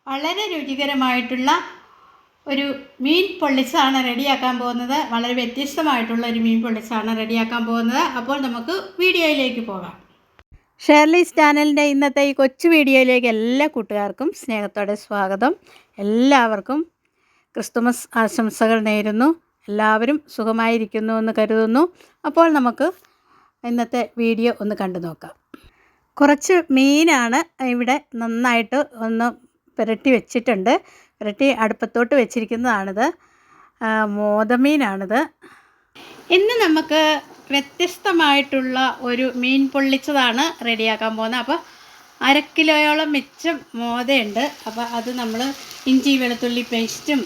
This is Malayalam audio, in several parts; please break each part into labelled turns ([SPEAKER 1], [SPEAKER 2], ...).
[SPEAKER 1] വളരെ രുചികരമായിട്ടുള്ള ഒരു മീൻ പൊള്ളിച്ചതാണ് റെഡിയാക്കാൻ പോകുന്നത്. വളരെ വ്യത്യസ്തമായിട്ടുള്ള ഒരു മീൻ പൊള്ളിച്ചതാണ് റെഡിയാക്കാൻ പോകുന്നത്. അപ്പോൾ നമുക്ക് വീഡിയോയിലേക്ക് പോകാം. ഷേർലീസ് ചാനലിൻ്റെ ഇന്നത്തെ ഈ കൊച്ചു വീഡിയോയിലേക്ക് എല്ലാ കൂട്ടുകാർക്കും സ്നേഹത്തോടെ സ്വാഗതം. എല്ലാവർക്കും ക്രിസ്തുമസ് ആശംസകൾ നേരുന്നു. എല്ലാവരും സുഖമായിരിക്കുന്നു എന്ന് കരുതുന്നു. അപ്പോൾ നമുക്ക് ഇന്നത്തെ വീഡിയോ ഒന്ന് കണ്ടു നോക്കാം. കുറച്ച് മീനാണ് ഇവിടെ നന്നായിട്ട് ഒന്ന് പുരട്ടി വെച്ചിട്ടുണ്ട്. പുരട്ടി അടുപ്പത്തോട്ട് വെച്ചിരിക്കുന്നതാണിത്. മോതമീനാണിത്. ഇന്ന് നമുക്ക് വ്യത്യസ്തമായിട്ടുള്ള ഒരു മീൻ പൊള്ളിച്ചതാണ് റെഡിയാക്കാൻ പോകുന്നത്. അപ്പോൾ 1/2 കിലോയോളം മിച്ചം മോതയുണ്ട്. അപ്പോൾ അത് നമ്മൾ ഇഞ്ചി വെളുത്തുള്ളി പേസ്റ്റും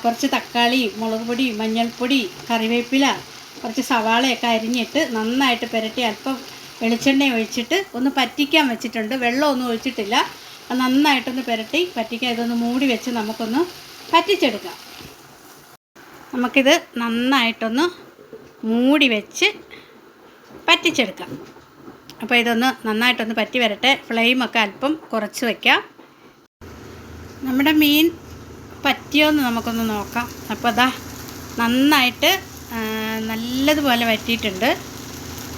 [SPEAKER 1] കുറച്ച് തക്കാളി, മുളക് പൊടി, മഞ്ഞൾപ്പൊടി, കറിവേപ്പില, കുറച്ച് സവാളയൊക്കെ അരിഞ്ഞിട്ട് നന്നായിട്ട് പുരട്ടി അല്പം വെളിച്ചെണ്ണ ഒഴിച്ചിട്ട് ഒന്ന് പറ്റിക്കാൻ വെച്ചിട്ടുണ്ട്. വെള്ളമൊന്നും ഒഴിച്ചിട്ടില്ല. നന്നായിട്ടൊന്ന് പുരട്ടി പറ്റിക്കാൻ. ഇതൊന്ന് മൂടി വെച്ച് നമുക്കൊന്ന് പറ്റിച്ചെടുക്കാം. നമുക്കിത് നന്നായിട്ടൊന്ന് മൂടി വെച്ച് പറ്റിച്ചെടുക്കാം. അപ്പോൾ ഇതൊന്ന് നന്നായിട്ടൊന്ന് പറ്റി വരട്ടെ. ഫ്ലെയിമൊക്കെ അല്പം കുറച്ച് വയ്ക്കാം. നമ്മുടെ മീൻ പറ്റിയോന്ന് നമുക്കൊന്ന് നോക്കാം. അപ്പോൾ അതാ നന്നായിട്ട് നല്ലതുപോലെ വറ്റിയിട്ടുണ്ട്.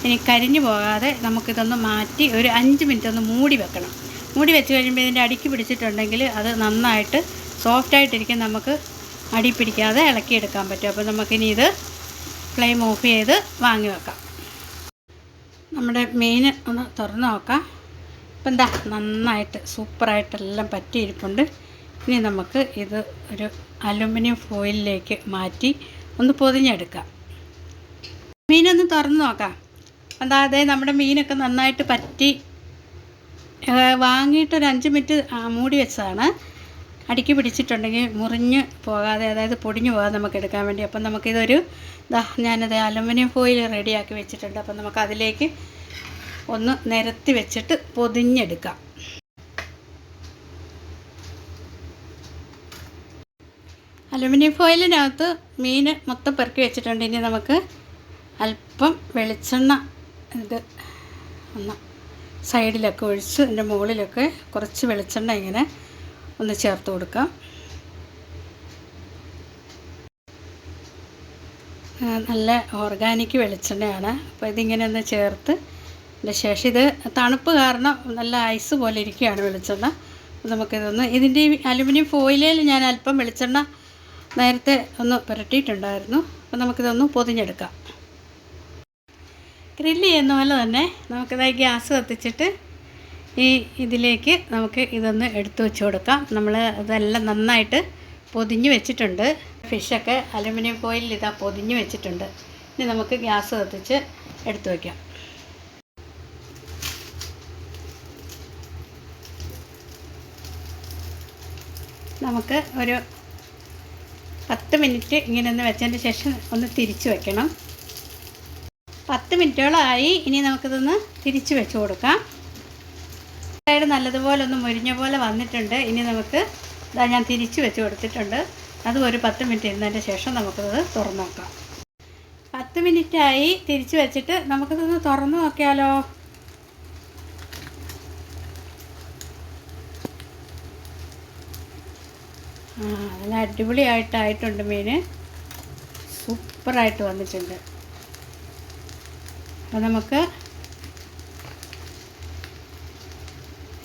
[SPEAKER 1] ഇനി കരിഞ്ഞു പോകാതെ നമുക്കിതൊന്ന് മാറ്റി ഒരു 5 മിനിറ്റ് ഒന്ന് മൂടി വെക്കണം. മൂടി വെച്ച് കഴിയുമ്പോൾ ഇതിൻ്റെ അടിക്ക് പിടിച്ചിട്ടുണ്ടെങ്കിൽ അത് നന്നായിട്ട് സോഫ്റ്റായിട്ടിരിക്കും. നമുക്ക് അടി പിടിക്കാതെ ഇളക്കിയെടുക്കാൻ പറ്റും. അപ്പോൾ നമുക്കിനി ഇത് ഫ്ലെയിം ഓഫ് ചെയ്ത് വാങ്ങി വെക്കാം. നമ്മുടെ മീൻ ഒന്ന് തുറന്ന് നോക്കാം. ഇപ്പം എന്താ നന്നായിട്ട് സൂപ്പറായിട്ടെല്ലാം പറ്റിയിരിപ്പുണ്ട്. ഇനി നമുക്ക് ഇത് ഒരു അലുമിനിയം ഫോയിലിലേക്ക് മാറ്റി ഒന്ന് പൊതിഞ്ഞെടുക്കാം. മീനൊന്ന് തുറന്ന് നോക്കാം. അതായത് നമ്മുടെ മീനൊക്കെ നന്നായിട്ട് പറ്റി വാങ്ങിയിട്ടൊരു 5 മിനിറ്റ് മൂടി വെച്ചതാണ്. അടിക്ക് പിടിച്ചിട്ടുണ്ടെങ്കിൽ മുറിഞ്ഞ് പോകാതെ, അതായത് പൊടിഞ്ഞു പോകാതെ നമുക്ക് എടുക്കാൻ വേണ്ടി. അപ്പം നമുക്കിതൊരു ഞാനത് അലുമിനിയം ഫോയിൽ റെഡിയാക്കി വെച്ചിട്ടുണ്ട്. അപ്പം നമുക്ക് അതിലേക്ക് ഒന്ന് നിരത്തി വെച്ചിട്ട് പൊതിഞ്ഞെടുക്കാം. അലുമിനിയം ഫോയിലിനകത്ത് മീൻ മൊത്തം പെറുക്കി വെച്ചിട്ടുണ്ട്. ഇനി നമുക്ക് അല്പം വെളിച്ചെണ്ണ ഇത് ഒന്ന് സൈഡിലൊക്കെ ഒഴിച്ച് ഇതിൻ്റെ മുകളിലൊക്കെ കുറച്ച് വെളിച്ചെണ്ണ ഇങ്ങനെ ഒന്ന് ചേർത്ത് കൊടുക്കാം. നല്ല ഓർഗാനിക് വെളിച്ചെണ്ണയാണ്. അപ്പോൾ ഇതിങ്ങനെ ഒന്ന് ചേർത്ത് അതിൻ്റെ ശേഷം ഇത് തണുപ്പ് കാരണം നല്ല ഐസ് പോലെ ഇരിക്കുകയാണ് വെളിച്ചെണ്ണ. നമുക്കിതൊന്ന് ഇതിൻ്റെ അലുമിനിയം ഫോയിലിൽ ഞാൻ അല്പം വെളിച്ചെണ്ണ നേരത്തെ ഒന്ന് പുരട്ടിയിട്ടുണ്ടായിരുന്നു. അപ്പോൾ നമുക്കിതൊന്ന് പൊതിഞ്ഞെടുക്കാം. ഗ്രില്ല് ചെയ്യുന്ന പോലെ തന്നെ നമുക്കിതായി ഗ്യാസ് കത്തിച്ചിട്ട് ഇതിലേക്ക് നമുക്ക് ഇതൊന്ന് എടുത്തു വെച്ച് കൊടുക്കാം. നമ്മൾ ഇതെല്ലാം നന്നായിട്ട് പൊതിഞ്ഞ് വെച്ചിട്ടുണ്ട്. ഫിഷൊക്കെ അലുമിനിയം ഫോയിലിൽ ഇതാ പൊതിഞ്ഞ് വെച്ചിട്ടുണ്ട്. ഇനി നമുക്ക് ഗ്യാസ് കത്തിച്ച് എടുത്തു വയ്ക്കാം. നമുക്ക് ഒരു 10 മിനിറ്റ് ഇങ്ങനെ ഒന്ന് വെച്ചതിന് ശേഷം ഒന്ന് തിരിച്ച് വയ്ക്കണം. 10 മിനിറ്റോളമായി. ഇനി നമുക്കിതൊന്ന് തിരിച്ച് വെച്ച് കൊടുക്കാം. സൈഡ് നല്ലതുപോലെ ഒന്ന് മുരിഞ്ഞ പോലെ വന്നിട്ടുണ്ട്. ഇനി നമുക്ക് ഞാൻ തിരിച്ച് വെച്ച് കൊടുത്തിട്ടുണ്ട്. അതും ഒരു 10 മിനിറ്റ് ഇരുന്നതിൻ്റെ ശേഷം നമുക്കിത് തുറന്ന് നോക്കാം. 10 മിനിറ്റായി തിരിച്ച് വെച്ചിട്ട് നമുക്കിതൊന്ന് തുറന്ന് നോക്കിയാലോ. നല്ല അടിപൊളിയായിട്ടായിട്ടുണ്ട്. മീൻ സൂപ്പറായിട്ട് വന്നിട്ടുണ്ട്. അപ്പോൾ നമുക്ക്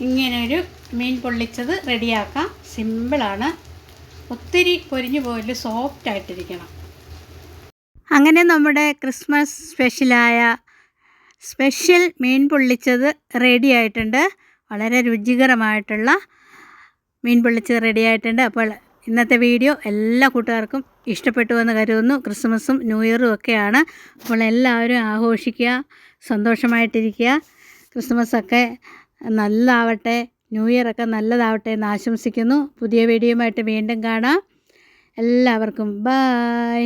[SPEAKER 1] ഇങ്ങനൊരു മീൻ പൊള്ളിച്ചത് റെഡിയാക്കാം. സിമ്പിളാണ്. ഒത്തിരി പൊരിഞ്ഞു പോയില്ല, സോഫ്റ്റായിട്ടിരിക്കണം. അങ്ങനെ നമ്മുടെ ക്രിസ്മസ് സ്പെഷ്യൽ മീൻ പൊള്ളിച്ചത് റെഡി ആയിട്ടുണ്ട്. വളരെ രുചികരമായിട്ടുള്ള മീൻ പൊള്ളിച്ചത് റെഡി ആയിട്ടുണ്ട്. അപ്പോൾ ഇന്നത്തെ വീഡിയോ എല്ലാ കൂട്ടുകാർക്കും ഇഷ്ടപ്പെട്ടു എന്ന് കരുതുന്നു. ക്രിസ്മസും ന്യൂ ഇയറും ഒക്കെയാണ്. അപ്പോൾ എല്ലാവരും ആഘോഷിക്കുക, സന്തോഷമായിട്ടിരിക്കുക. ക്രിസ്മസൊക്കെ നല്ലതാവട്ടെ, ന്യൂ ഇയറൊക്കെ നല്ലതാവട്ടെ എന്ന് ആശംസിക്കുന്നു. പുതിയ വീഡിയോയുമായിട്ട് വീണ്ടും കാണാം. എല്ലാവർക്കും ബൈ.